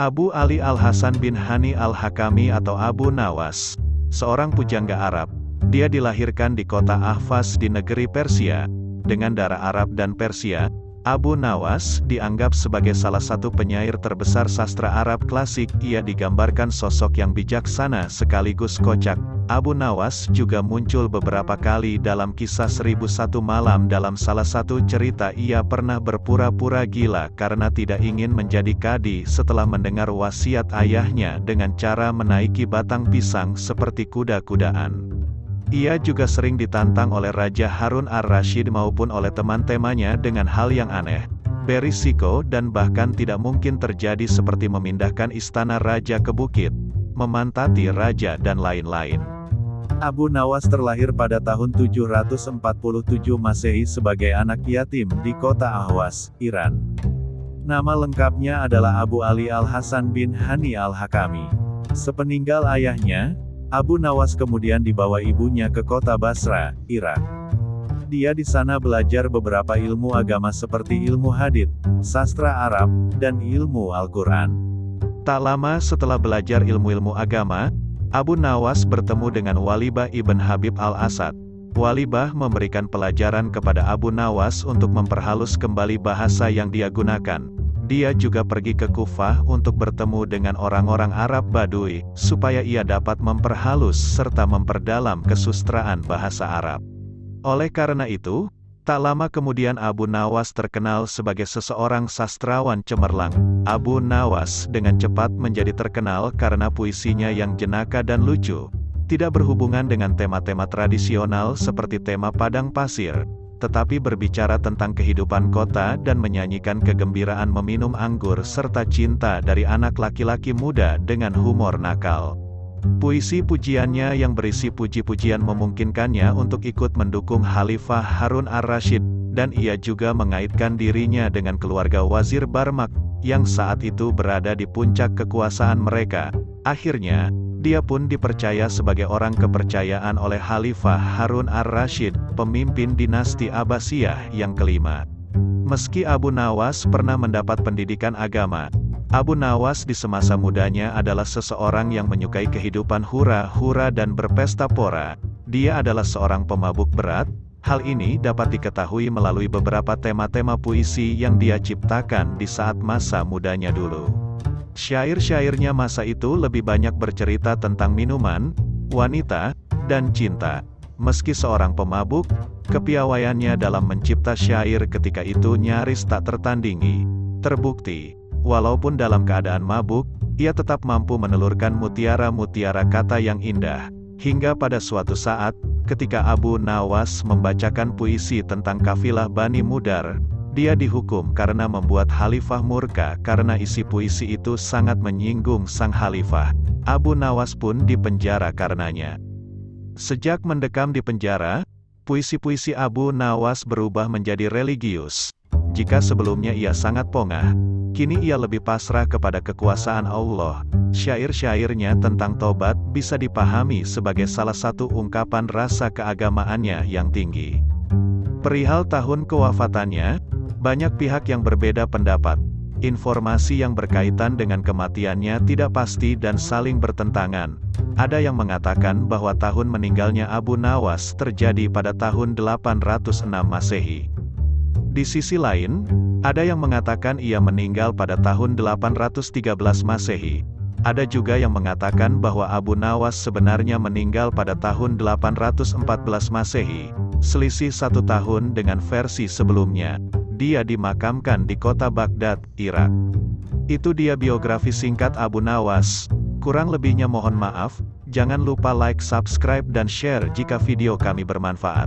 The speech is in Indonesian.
Abu Ali Al-Hasan bin Hani Al-Hakami atau Abu Nawas, seorang pujangga Arab. Dia dilahirkan di kota Ahvaz di negeri Persia. Dengan darah Arab dan Persia, Abu Nawas dianggap sebagai salah satu penyair terbesar sastra Arab klasik. Ia digambarkan sosok yang bijaksana sekaligus kocak. Abu Nawas juga muncul beberapa kali dalam kisah 1001 Malam. Dalam salah satu cerita ia pernah berpura-pura gila karena tidak ingin menjadi kadi setelah mendengar wasiat ayahnya dengan cara menaiki batang pisang seperti kuda-kudaan. Ia juga sering ditantang oleh Raja Harun ar-Rasyid maupun oleh teman-temannya dengan hal yang aneh, berisiko dan bahkan tidak mungkin terjadi seperti memindahkan istana raja ke bukit, memantati raja dan lain-lain. Abu Nawas terlahir pada tahun 747 Masehi sebagai anak yatim di kota Ahwaz, Iran. Nama lengkapnya adalah Abu Ali Al-Hasan bin Hani Al-Hakami. Sepeninggal ayahnya, Abu Nawas kemudian dibawa ibunya ke kota Basra, Irak. Dia di sana belajar beberapa ilmu agama seperti ilmu hadits, sastra Arab, dan ilmu Al-Quran. Tak lama setelah belajar ilmu-ilmu agama, Abu Nawas bertemu dengan Walibah ibn Habib al-Asad. Walibah memberikan pelajaran kepada Abu Nawas untuk memperhalus kembali bahasa yang dia gunakan. Dia juga pergi ke Kufah untuk bertemu dengan orang-orang Arab Badui, supaya ia dapat memperhalus serta memperdalam kesusastraan bahasa Arab. Oleh karena itu, tak lama kemudian Abu Nawas terkenal sebagai seseorang sastrawan cemerlang. Abu Nawas dengan cepat menjadi terkenal karena puisinya yang jenaka dan lucu, tidak berhubungan dengan tema-tema tradisional seperti tema padang pasir, tetapi berbicara tentang kehidupan kota dan menyanyikan kegembiraan meminum anggur serta cinta dari anak laki-laki muda dengan humor nakal. Puisi pujiannya yang berisi puji-pujian memungkinkannya untuk ikut mendukung Khalifah Harun ar-Rasyid, dan ia juga mengaitkan dirinya dengan keluarga Wazir Barmak, yang saat itu berada di puncak kekuasaan mereka. Akhirnya, dia pun dipercaya sebagai orang kepercayaan oleh Khalifah Harun ar-Rasyid, pemimpin dinasti Abbasiyah yang kelima. Meski Abu Nawas pernah mendapat pendidikan agama, Abu Nawas di semasa mudanya adalah seseorang yang menyukai kehidupan hura-hura dan berpesta pora. Dia adalah seorang pemabuk berat. Hal ini dapat diketahui melalui beberapa tema-tema puisi yang dia ciptakan di saat masa mudanya dulu. Syair-syairnya masa itu lebih banyak bercerita tentang minuman, wanita, dan cinta. Meski seorang pemabuk, kepiawaiannya dalam mencipta syair ketika itu nyaris tak tertandingi. Terbukti, walaupun dalam keadaan mabuk, ia tetap mampu menelurkan mutiara-mutiara kata yang indah. Hingga pada suatu saat, ketika Abu Nawas membacakan puisi tentang kafilah Bani Mudar, dia dihukum karena membuat Khalifah murka karena isi puisi itu sangat menyinggung sang Khalifah. Abu Nawas pun dipenjara karenanya. Sejak mendekam di penjara, puisi-puisi Abu Nawas berubah menjadi religius. Jika sebelumnya ia sangat pongah, kini ia lebih pasrah kepada kekuasaan Allah. Syair-syairnya tentang tobat bisa dipahami sebagai salah satu ungkapan rasa keagamaannya yang tinggi. Perihal tahun kewafatannya, banyak pihak yang berbeda pendapat. Informasi yang berkaitan dengan kematiannya tidak pasti dan saling bertentangan. Ada yang mengatakan bahwa tahun meninggalnya Abu Nawas terjadi pada tahun 806 Masehi. Di sisi lain, ada yang mengatakan ia meninggal pada tahun 813 Masehi. Ada juga yang mengatakan bahwa Abu Nawas sebenarnya meninggal pada tahun 814 Masehi, selisih 1 tahun dengan versi sebelumnya. Dia dimakamkan di kota Baghdad, Irak. Itu dia biografi singkat Abu Nawas. Kurang lebihnya mohon maaf. Jangan lupa like, subscribe dan share jika video kami bermanfaat.